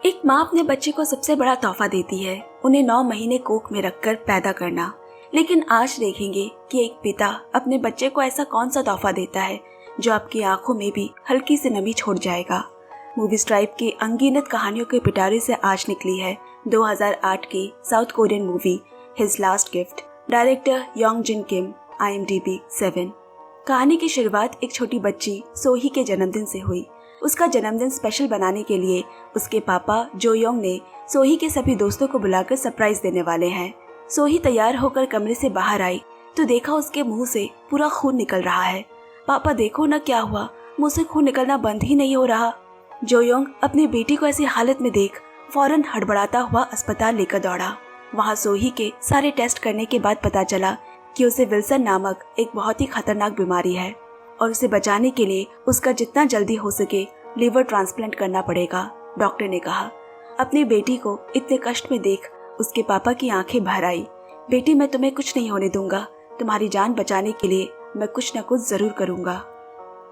एक माँ अपने बच्चे को सबसे बड़ा तोहफा देती है, उन्हें 9 महीने कोख में रखकर पैदा करना। लेकिन आज देखेंगे कि एक पिता अपने बच्चे को ऐसा कौन सा तोहफा देता है जो आपकी आंखों में भी हल्की सी नमी छोड़ जाएगा। मूवी स्ट्राइप की अनगिनत कहानियों के पिटारे से आज निकली है 2008 की South Korean movie his last gift. Director Yong Jin Kim, IMDb 7। कहानी की शुरुआत एक छोटी बच्ची सोही के जन्मदिन से हुई। उसका जन्मदिन स्पेशल बनाने के लिए उसके पापा जो योंग ने सोही के सभी दोस्तों को बुलाकर सरप्राइज देने वाले हैं। सोही तैयार होकर कमरे से बाहर आई तो देखा उसके मुंह से पूरा खून निकल रहा है। पापा देखो ना क्या हुआ, मुंह से खून निकलना बंद ही नहीं हो रहा। जो योंग अपनी बेटी को ऐसी हालत में देख फौरन हड़बड़ाता हुआ अस्पताल लेकर दौड़ा। वहाँ सोही के सारे टेस्ट करने के बाद पता चला कि उसे विल्सन नामक एक बहुत ही खतरनाक बीमारी है और उसे बचाने के लिए उसका जितना जल्दी हो सके लीवर ट्रांसप्लांट करना पड़ेगा, डॉक्टर ने कहा। अपनी बेटी को इतने कष्ट में देख उसके पापा की आंखें भर आई। बेटी, मैं तुम्हें कुछ नहीं होने दूंगा, तुम्हारी जान बचाने के लिए मैं कुछ न कुछ जरूर करूंगा।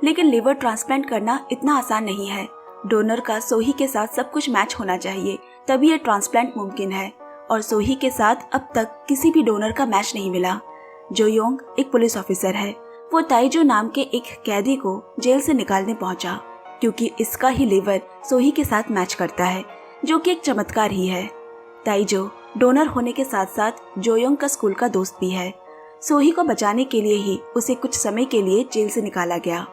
लेकिन लीवर ट्रांसप्लांट करना इतना आसान नहीं है। डोनर का सोही के साथ सब कुछ मैच होना चाहिए, तभी यह ट्रांसप्लांट मुमकिन है और सोही के साथ अब तक किसी भी डोनर का मैच नहीं मिला। जो योंग एक पुलिस ऑफिसर है। वो ताइजो नाम के एक कैदी को जेल से निकालने पहुंचा क्योंकि इसका ही लीवर सोही के साथ मैच करता है, जो कि एक चमत्कार ही है। ताइजो डोनर होने के साथ साथ जोयोंग का स्कूल का दोस्त भी है। सोही को बचाने के लिए ही उसे कुछ समय के लिए जेल से निकाला गया।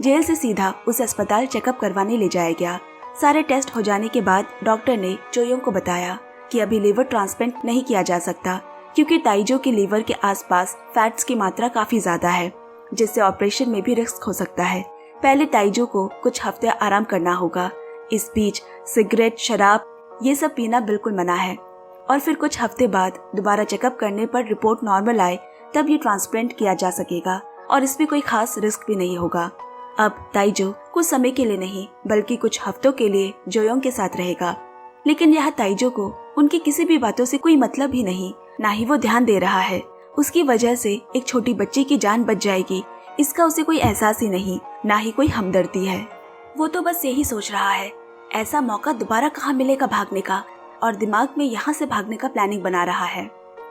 जेल से सीधा उसे अस्पताल चेकअप करवाने ले जाया गया। सारे टेस्ट हो जाने के बाद डॉक्टर ने जोयोंग को बताया कि अभी लीवर ट्रांसप्लांट नहीं किया जा सकता क्योंकि ताइजो के लीवर के आसपास फैट्स की मात्रा काफी ज्यादा है, जिससे ऑपरेशन में भी रिस्क हो सकता है। पहले ताइजो को कुछ हफ्ते आराम करना होगा। इस बीच सिगरेट, शराब ये सब पीना बिल्कुल मना है और फिर कुछ हफ्ते बाद दोबारा चेकअप करने पर रिपोर्ट नॉर्मल आए तब ये ट्रांसप्लांट किया जा सकेगा और इसमें कोई खास रिस्क भी नहीं होगा। अब ताइजो कुछ समय के लिए नहीं बल्कि कुछ हफ्तों के लिए जोयोंग के साथ रहेगा। लेकिन यह ताइजो को उनकी किसी भी बातों से कोई मतलब ही नहीं, ना ही वो ध्यान दे रहा है। उसकी वजह से एक छोटी बच्ची की जान बच जाएगी, इसका उसे कोई एहसास ही नहीं, ना ही कोई हमदर्दी है। वो तो बस यही सोच रहा है ऐसा मौका दोबारा कहाँ मिलेगा भागने का, और दिमाग में यहाँ से भागने का प्लानिंग बना रहा है।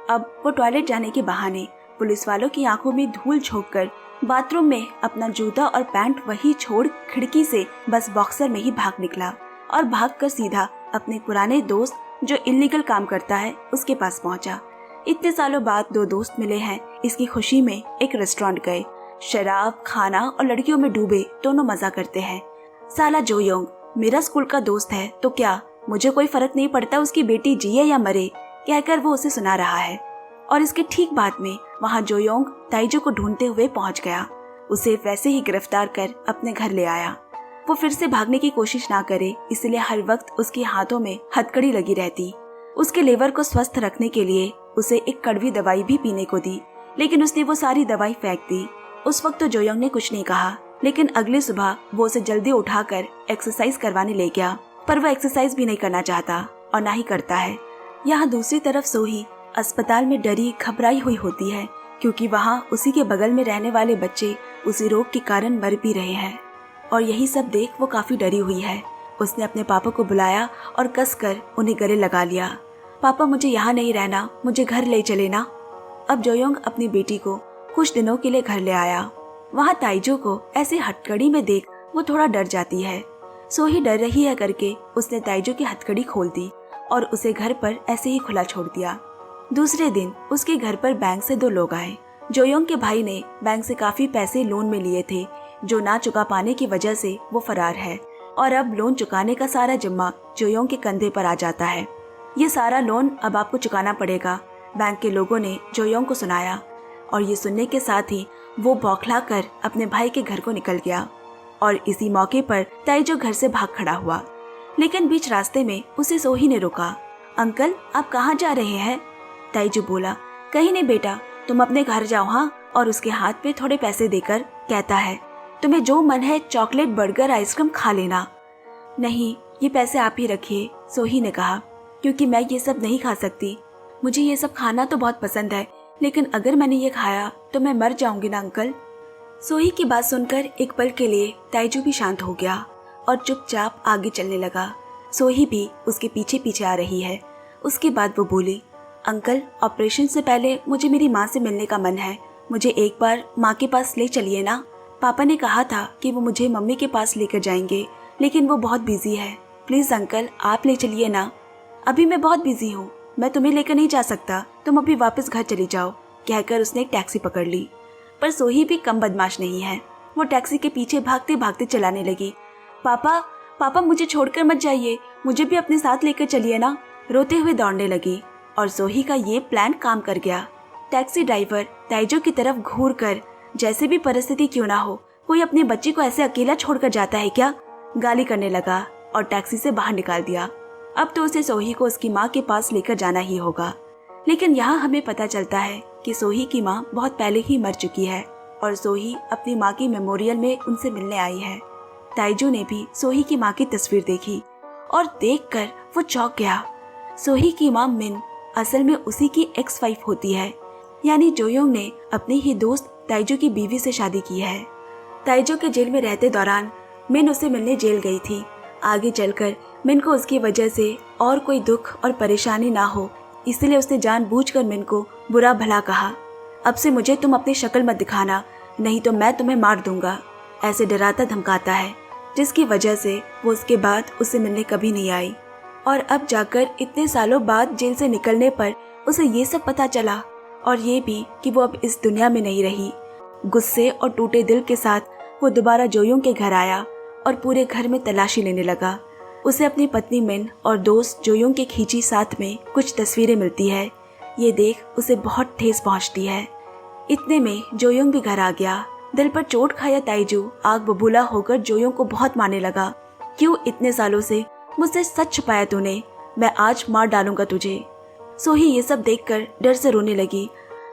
अब वो टॉयलेट जाने के बहाने पुलिस वालों की आंखों में धूल झोंककर बाथरूम में अपना जूता और पैंट वही छोड़ खिड़की से बस बॉक्सर में ही भाग निकला और भागकर सीधा अपने पुराने दोस्त जो इल्लीगल काम करता है उसके पास पहुंचा। इतने सालों बाद 2 दोस्त मिले हैं, इसकी खुशी में एक रेस्टोरेंट गए। शराब, खाना और लड़कियों में डूबे दोनों मजा करते हैं। साला जो योंग मेरा स्कूल का दोस्त है तो क्या, मुझे कोई फर्क नहीं पड़ता उसकी बेटी जिए या मरे, कहकर वो उसे सुना रहा है। और इसके ठीक बाद में वहाँ जो योंग ताइजो को ढूंढते हुए पहुंच गया। उसे वैसे ही गिरफ्तार कर अपने घर ले आया। वो फिर से भागने की कोशिश ना करे, इसलिए हर वक्त उसके हाथों में हथकड़ी लगी रहती। उसके लीवर को स्वस्थ रखने के लिए उसे एक कड़वी दवाई भी पीने को दी, लेकिन उसने वो सारी दवाई फेंक दी। उस वक्त तो जोयोंग ने कुछ नहीं कहा, लेकिन अगली सुबह वो उसे जल्दी उठाकर एक्सरसाइज करवाने ले गया, पर वो एक्सरसाइज भी नहीं करना चाहता और ना ही करता है। यहाँ दूसरी तरफ सोही अस्पताल में डरी घबराई हुई होती है क्योंकि वहाँ उसी के बगल में रहने वाले बच्चे उसी रोग के कारण मर भी रहे हैं और यही सब देख वो काफी डरी हुई है। उसने अपने पापा को बुलाया और कसकर उन्हें गले लगा लिया। पापा, मुझे यहाँ नहीं रहना, मुझे घर ले चले ना। अब जोयोंग अपनी बेटी को कुछ दिनों के लिए घर ले आया। वहाँ ताइजो को ऐसी हथकड़ी में देख वो थोड़ा डर जाती है। सोही डर रही है करके उसने ताइजो की हथकड़ी खोल दी और उसे घर पर ऐसे ही खुला छोड़ दिया। दूसरे दिन उसके घर पर बैंक से 2 लोग आए। जोयोंग के भाई ने बैंक से काफी पैसे लोन में लिए थे, जो ना चुका पाने की वजह से वो फरार है और अब लोन चुकाने का सारा जिम्मा जोयोंग के कंधे पर आ जाता है। ये सारा लोन अब आपको चुकाना पड़ेगा, बैंक के लोगों ने जोयोंग को सुनाया और ये सुनने के साथ ही वो बौखला कर अपने भाई के घर को निकल गया और इसी मौके पर ताइजो घर से भाग खड़ा हुआ। लेकिन बीच रास्ते में उसे सोही ने रोका। अंकल, आप कहाँ जा रहे हैं? ताइजो बोला, कहीं नहीं बेटा, तुम अपने घर जाओ। हाँ, और उसके हाथ पे थोड़े पैसे देकर कहता है, तुम्हें जो मन है चॉकलेट, बर्गर, आइसक्रीम खा लेना। नहीं, ये पैसे आप ही रखिए, सोही ने कहा, क्योंकि मैं ये सब नहीं खा सकती। मुझे ये सब खाना तो बहुत पसंद है, लेकिन अगर मैंने ये खाया तो मैं मर जाऊंगी ना अंकल। सोही की बात सुनकर एक पल के लिए ताइजो भी शांत हो गया और चुपचाप आगे चलने लगा। सोही भी उसके पीछे पीछे आ रही है। उसके बाद वो बोली, अंकल, ऑपरेशन से पहले मुझे मेरी माँ से मिलने का मन है, मुझे एक बार माँ के पास ले चलिए ना। पापा ने कहा था कि वो मुझे मम्मी के पास लेकर जाएंगे, लेकिन वो बहुत बिजी है। प्लीज अंकल, आप ले चलिए ना। अभी मैं बहुत बिजी हूँ, मैं तुम्हें लेकर नहीं जा सकता, तुम अभी वापस घर चली जाओ, कहकर उसने एक टैक्सी पकड़ ली। पर सोही भी कम बदमाश नहीं है। वो टैक्सी के पीछे भागते भागते चलाने लगी। पापा, पापा मुझे छोड़कर मत जाइए, मुझे भी अपने साथ लेकर चलिए ना, रोते हुए दौड़ने लगी। और सोही का ये प्लान काम कर गया। टैक्सी ड्राइवर ताइजो की तरफ घूर कर, जैसे भी परिस्थिति क्यों ना हो, कोई अपने बच्चे को ऐसे अकेला छोड़कर जाता है क्या, गाली करने लगा और टैक्सी से बाहर निकाल दिया। अब तो उसे सोही को उसकी माँ के पास लेकर जाना ही होगा। लेकिन यहाँ हमें पता चलता है कि सोही की माँ बहुत पहले ही मर चुकी है और सोही अपनी माँ की मेमोरियल में उनसे मिलने आई है। ताइजो ने भी सोही की माँ की तस्वीर देखी और देखकर वो चौंक गया। सोही की माँ मिन असल में उसी की एक्स वाइफ होती है, यानी जोयोंग ने अपनी ही दोस्त ताइजो की बीवी से शादी की है। ताइजो के जेल में रहते दौरान मिन उसे मिलने जेल गई थी। आगे चलकर मिन को उसकी वजह से और कोई दुख और परेशानी ना हो, इसलिए उसने जानबूझकर मिन को बुरा भला कहा। अब से मुझे तुम अपनी शक्ल मत दिखाना, नहीं तो मैं तुम्हें मार दूंगा, ऐसे डराता धमकाता है, जिसकी वजह से वो उसके बाद उससे मिलने कभी नहीं आई। और अब जाकर इतने सालों बाद जेल से निकलने पर उसे ये सब पता चला, और ये भी कि वो अब इस दुनिया में नहीं रही। गुस्से और टूटे दिल के साथ वो दोबारा जोयोंग के घर आया और पूरे घर में तलाशी लेने लगा। उसे अपनी पत्नी मिन और दोस्त जोयोंग के खींची साथ में कुछ तस्वीरें मिलती है। ये देख उसे बहुत ठेस पहुंचती है। इतने में जोयोंग भी घर आ गया। दिल पर चोट खाया ताइजू आग बबूला होकर जोयोंग को बहुत मारने लगा। क्यों इतने सालों से मुझसे सच छुपाया तूने, मैं आज मार डालूंगा तुझे। सोही ये सब देखकर डर से रोने लगी।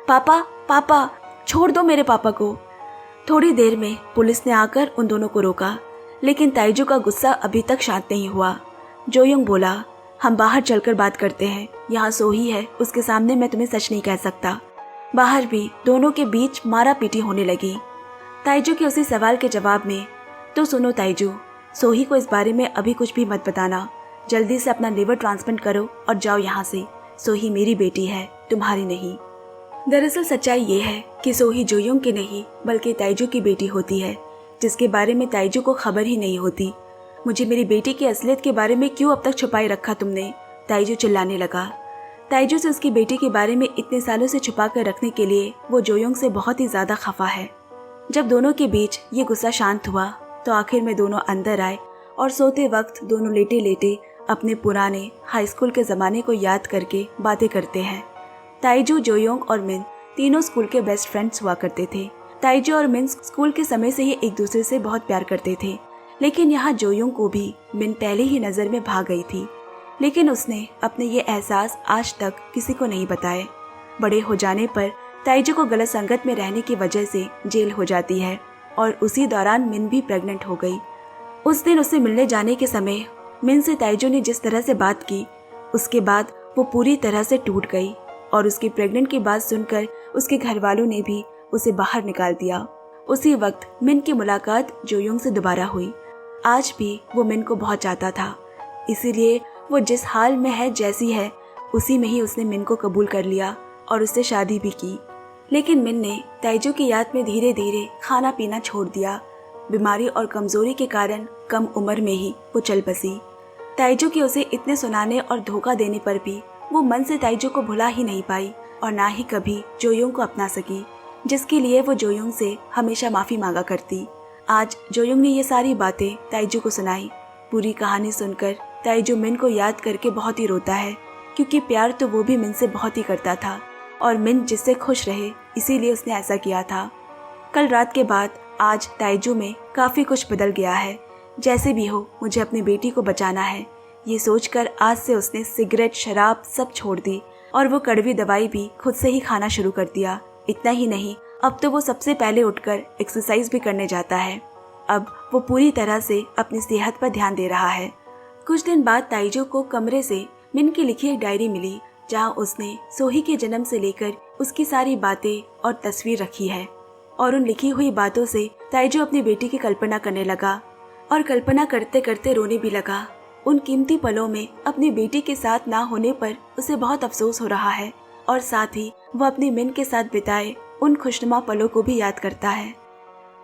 पापा, पापा, छोड़ दो मेरे पापा को। थोड़ी देर में पुलिस ने आकर उन दोनों को रोका, लेकिन ताइजू का गुस्सा अभी तक शांत नहीं हुआ। जोयोंग बोला, हम बाहर चलकर बात करते हैं, यहाँ सोही है, उसके सामने मैं तुम्हें सच नहीं कह सकता। बाहर भी दोनों के बीच मारा पीटी होने लगी। ताइजू के उसी सवाल के जवाब में, तो सुनो ताइजू, सोही को इस बारे में अभी कुछ भी मत बताना, जल्दी से अपना लिवर ट्रांसप्लांट करो और जाओ यहाँ से। सोही मेरी बेटी है, तुम्हारी नहीं। दरअसल सच्चाई ये है कि सोही जोयोंग की नहीं बल्कि ताइजू की बेटी होती है, जिसके बारे में ताइजू को खबर ही नहीं होती। मुझे मेरी बेटी की असलियत के बारे में क्यों अब तक छुपाए रखा तुमने, ताइजू चिल्लाने लगा। ताइजू से उसकी बेटी के बारे में इतने सालों से छुपा कर रखने के लिए वो जोयोंग से बहुत ही ज्यादा खफा है। जब दोनों के बीच ये गुस्सा शांत हुआ तो आखिर में दोनों अंदर आए और सोते वक्त दोनों लेटे लेटे अपने पुराने हाई स्कूल के ज़माने को याद करके बातें करते हैं। ताइजू, जोयोंग और मिन तीनों स्कूल के बेस्ट फ्रेंड्स हुआ करते थे। ताइजू और मिन स्कूल के समय से ही एक दूसरे से बहुत प्यार करते थे, लेकिन यहाँ जोयोंग को भी मिन पहले ही नज़र में भाग गई थी, लेकिन उसने अपने ये एहसास आज तक किसी को नहीं बताए। बड़े हो जाने पर ताइजू को गलत संगत में रहने की वजह से जेल हो जाती है और उसी दौरान मिन भी प्रेग्नेंट हो गई। उस दिन उससे मिलने जाने के समय मिन से ताइजू ने जिस तरह से बात की, उसके बाद वो पूरी तरह से टूट गई और उसकी प्रेग्नेंट की बात सुनकर उसके घर वालों ने भी उसे बाहर निकाल दिया। उसी वक्त मिन की मुलाकात जोयोंग से दोबारा हुई। आज भी वो मिन को बहुत चाहता था, इसीलिए वो जिस हाल में है, जैसी है, उसी में ही उसने मिन को कबूल कर लिया और उससे शादी भी की। लेकिन मिन ने ताइजू की याद में धीरे धीरे खाना पीना छोड़ दिया। बीमारी और कमजोरी के कारण कम उम्र में ही वो चल बसी। ताइजू के उसे इतने सुनाने और धोखा देने पर भी वो मन से ताइजू को भुला ही नहीं पाई और ना ही कभी जोयोंग को अपना सकी, जिसके लिए वो जोयोंग से हमेशा माफी मांगा करती। आज जोयोंग ने ये सारी बातें ताइजू को सुनाई। पूरी कहानी सुनकर ताइजू मिन को याद करके बहुत ही रोता है, क्योंकि प्यार तो वो भी मिन से बहुत ही करता था और मिन जिससे खुश रहे इसीलिए उसने ऐसा किया था। कल रात के बाद आज ताइजू में काफी कुछ बदल गया है। जैसे भी हो, मुझे अपनी बेटी को बचाना है, ये सोचकर आज से उसने सिगरेट, शराब सब छोड़ दी और वो कड़वी दवाई भी खुद से ही खाना शुरू कर दिया। इतना ही नहीं, अब तो वो सबसे पहले उठकर एक्सरसाइज भी करने जाता है। अब वो पूरी तरह से अपनी सेहत पर ध्यान दे रहा है। कुछ दिन बाद ताइजू को कमरे से मिन की लिखी एक डायरी मिली, जहाँ उसने सोही के जन्म से लेकर उसकी सारी बातें और तस्वीर रखी है। और उन लिखी हुई बातों से ताइजू अपनी बेटी की कल्पना करने लगा और कल्पना करते करते रोने भी लगा। उन कीमती पलों में अपनी बेटी के साथ ना होने पर उसे बहुत अफसोस हो रहा है और साथ ही वो अपनी मिन के साथ बिताए उन खुशनुमा पलों को भी याद करता है।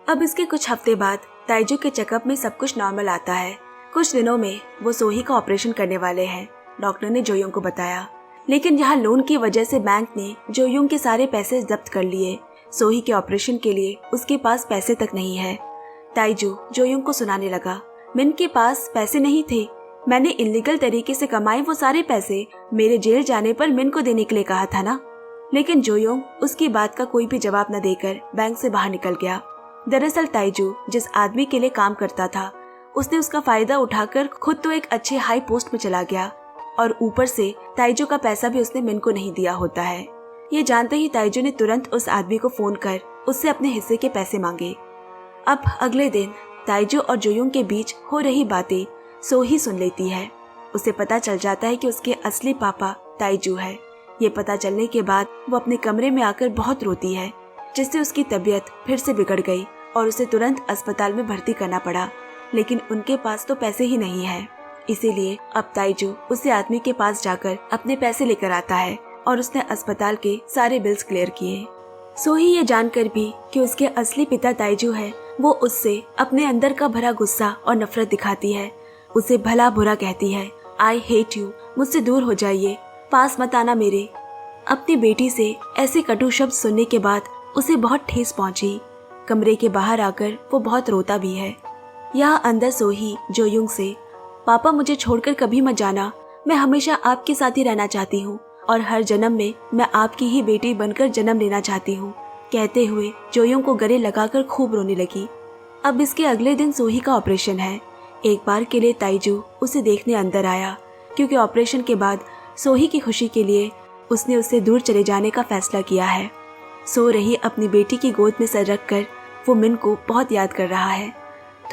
अब इसके कुछ हफ्ते बाद ताइजू के चेकअप में सब कुछ नॉर्मल आता है। कुछ दिनों में वो सोही का ऑपरेशन करने वाले हैं, डॉक्टर ने जोयोंग को बताया। लेकिन यहाँ लोन की वजह से बैंक ने जोयोंग के सारे पैसे जब्त कर लिए। सोही के ऑपरेशन के लिए उसके पास पैसे तक नहीं है। ताइजू जोयोंग को सुनाने लगा, मिन के पास पैसे नहीं थे, मैंने इलीगल तरीके से कमाए वो सारे पैसे मेरे जेल जाने पर मिन को देने के लिए कहा था ना। लेकिन जोयोंग उसकी बात का कोई भी जवाब न देकर बैंक से बाहर निकल गया। दरअसल ताइजू जिस आदमी के लिए काम करता था उसने उसका फायदा उठाकर खुद तो एक अच्छे हाई पोस्ट में चला गया और ऊपर से ताइजू का पैसा भी उसने मिन को नहीं दिया होता है। ये जानते ही ताइजू ने तुरंत उस आदमी को फोन कर उससे अपने हिस्से के पैसे मांगे। अब अगले दिन ताइजू और जोयोंग के बीच हो रही बातें सोही सुन लेती है। उसे पता चल जाता है कि उसके असली पापा ताइजू है। ये पता चलने के बाद वो अपने कमरे में आकर बहुत रोती है, जिससे उसकी तबीयत फिर से बिगड़ गई और उसे तुरंत अस्पताल में भर्ती करना पड़ा। लेकिन उनके पास तो पैसे ही नहीं है, इसीलिए अब ताइजू उसी आदमी के पास जाकर अपने पैसे लेकर आता है और उसने अस्पताल के सारे बिल्स क्लियर किए। सोही ये जानकर भी कि उसके असली पिता ताइजू है, वो उससे अपने अंदर का भरा गुस्सा और नफरत दिखाती है। उसे भला बुरा कहती है, आई हेट यू, मुझसे दूर हो जाइए, पास मत आना मेरे। अपनी बेटी से ऐसे कटु शब्द सुनने के बाद उसे बहुत ठेस पहुंची। कमरे के बाहर आकर वो बहुत रोता भी है। यहाँ अंदर सोही जोयोंग से, पापा मुझे छोड़कर कभी मत जाना, मैं हमेशा आपके साथ ही रहना चाहती हूँ और हर जन्म में मैं आपकी ही बेटी बनकर जन्म लेना चाहती हूँ, कहते हुए जोयोंग को गले लगाकर खूब रोने लगी। अब इसके अगले दिन सोही का ऑपरेशन है। एक बार के लिए ताइजू उसे देखने अंदर आया, क्योंकि ऑपरेशन के बाद सोही की खुशी के लिए उसने उससे दूर चले जाने का फैसला किया है। सो रही अपनी बेटी की गोद में सर रखकर वो मिन को बहुत याद कर रहा है।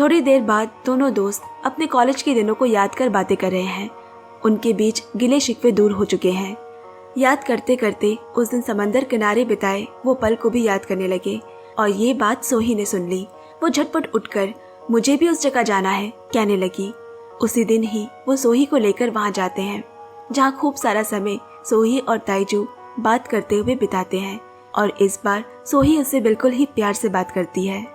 थोड़ी देर बाद दोनों दोस्त अपने कॉलेज के दिनों को याद कर बातें कर रहे हैं। उनके बीच गिले शिकवे दूर हो चुके हैं। याद करते करते उस दिन समंदर किनारे बिताए वो पल को भी याद करने लगे और ये बात सोही ने सुन ली। वो झटपट उठकर मुझे भी उस जगह जाना है कहने लगी। उसी दिन ही वो सोही को लेकर वहां जाते हैं, जहाँ खूब सारा समय सोही और ताइजू बात करते हुए बिताते हैं और इस बार सोही उससे बिल्कुल ही प्यार से बात करती है।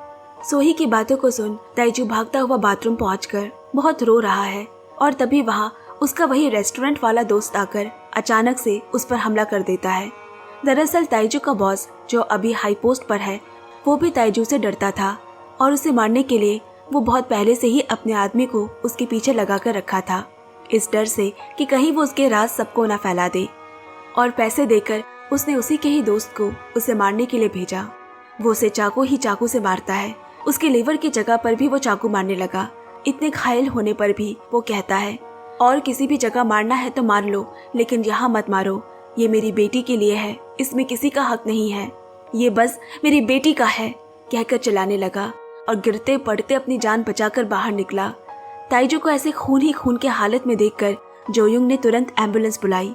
सोही की बातों को सुन ताइजू भागता हुआ बाथरूम पहुंचकर बहुत रो रहा है और तभी वहां उसका वही रेस्टोरेंट वाला दोस्त आकर अचानक से उस पर हमला कर देता है। दरअसल ताइजू का बॉस जो अभी हाई पोस्ट पर है वो भी ताइजू से डरता था और उसे मारने के लिए वो बहुत पहले से ही अपने आदमी को उसके पीछे लगा कर रखा था, इस डर से कि कहीं वो उसके राज सबको ना फैला दे। और पैसे देकर उसने उसी के ही दोस्त को उसे मारने के लिए भेजा। वो उसे चाकू से मारता है। उसके लीवर की जगह पर भी वो चाकू मारने लगा। इतने घायल होने पर भी वो कहता है, और किसी भी जगह मारना है तो मार लो, लेकिन यहाँ मत मारो, ये मेरी बेटी के लिए है, इसमें किसी का हक नहीं है, ये बस मेरी बेटी का है, कहकर चिल्लाने लगा और गिरते पड़ते अपनी जान बचाकर बाहर निकला। ताइजू को ऐसे खून ही खून के हालत में देखकर जोयोंग ने तुरंत एम्बुलेंस बुलाई।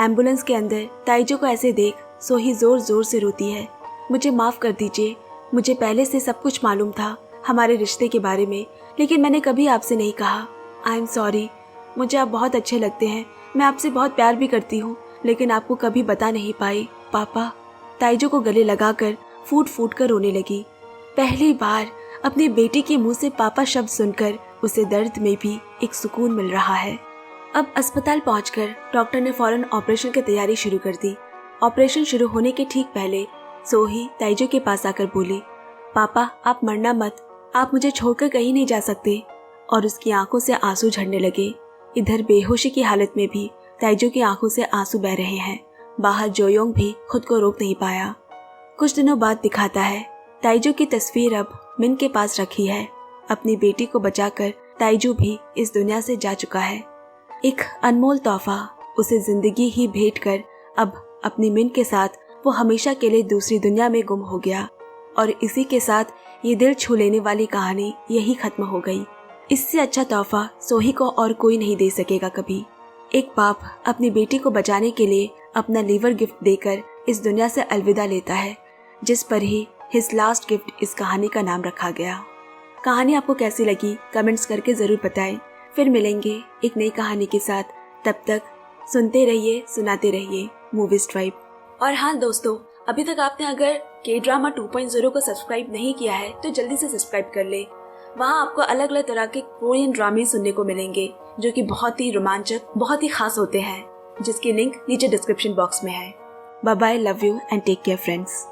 एम्बुलेंस के अंदर ताइजू को ऐसे देख सोही जोर जोर से रोती है। मुझे माफ कर दीजिए, मुझे पहले से सब कुछ मालूम था हमारे रिश्ते के बारे में, लेकिन मैंने कभी आपसे नहीं कहा। आई एम सॉरी, मुझे आप बहुत अच्छे लगते हैं, मैं आपसे बहुत प्यार भी करती हूँ, लेकिन आपको कभी बता नहीं पाई पापा। ताइजू को गले लगाकर फूट फूट कर रोने लगी। पहली बार अपनी बेटी के मुंह से पापा शब्द सुनकर उसे दर्द में भी एक सुकून मिल रहा है। अब अस्पताल पहुंचकर डॉक्टर ने फौरन ऑपरेशन की तैयारी शुरू कर दी। ऑपरेशन शुरू होने के ठीक पहले सोही ताइजू के पास आकर बोली, पापा आप मरना मत, आप मुझे छोड़कर कहीं नहीं जा सकते। और उसकी आंखों से आंसू झड़ने लगे। इधर बेहोशी की हालत में भी ताइजू की आंखों से आंसू बह रहे हैं। बाहर जोयोंग भी खुद को रोक नहीं पाया। कुछ दिनों बाद दिखाता है ताइजू की तस्वीर अब मिन के पास रखी है। अपनी बेटी को बचाकर ताइजू भी इस दुनिया से जा चुका है। एक अनमोल तोहफा उसे जिंदगी ही भेंट कर अब अपनी मिन के साथ वो हमेशा के लिए दूसरी दुनिया में गुम हो गया। और इसी के साथ ये दिल छू लेने वाली कहानी यही खत्म हो गई। इससे अच्छा तोहफा सोही को और कोई नहीं दे सकेगा कभी। एक बाप अपनी बेटी को बचाने के लिए अपना लीवर गिफ्ट देकर इस दुनिया से अलविदा लेता है, जिस पर ही हिज लास्ट गिफ्ट इस कहानी का नाम रखा गया। कहानी आपको कैसी लगी कमेंट्स करके जरूर बताएं। फिर मिलेंगे एक नई कहानी के साथ। तब तक सुनते रहिए, सुनाते रहिए मूवीज ट्राइब। और हाँ दोस्तों, अभी तक आपने अगर के ड्रामा 2.0 को सब्सक्राइब नहीं किया है तो जल्दी से सब्सक्राइब कर ले। वहाँ आपको अलग अलग तरह के कोरियन ड्रामे सुनने को मिलेंगे जो कि बहुत ही रोमांचक, बहुत ही खास होते हैं, जिसकी लिंक नीचे डिस्क्रिप्शन बॉक्स में है। Bye bye, love you and take care friends.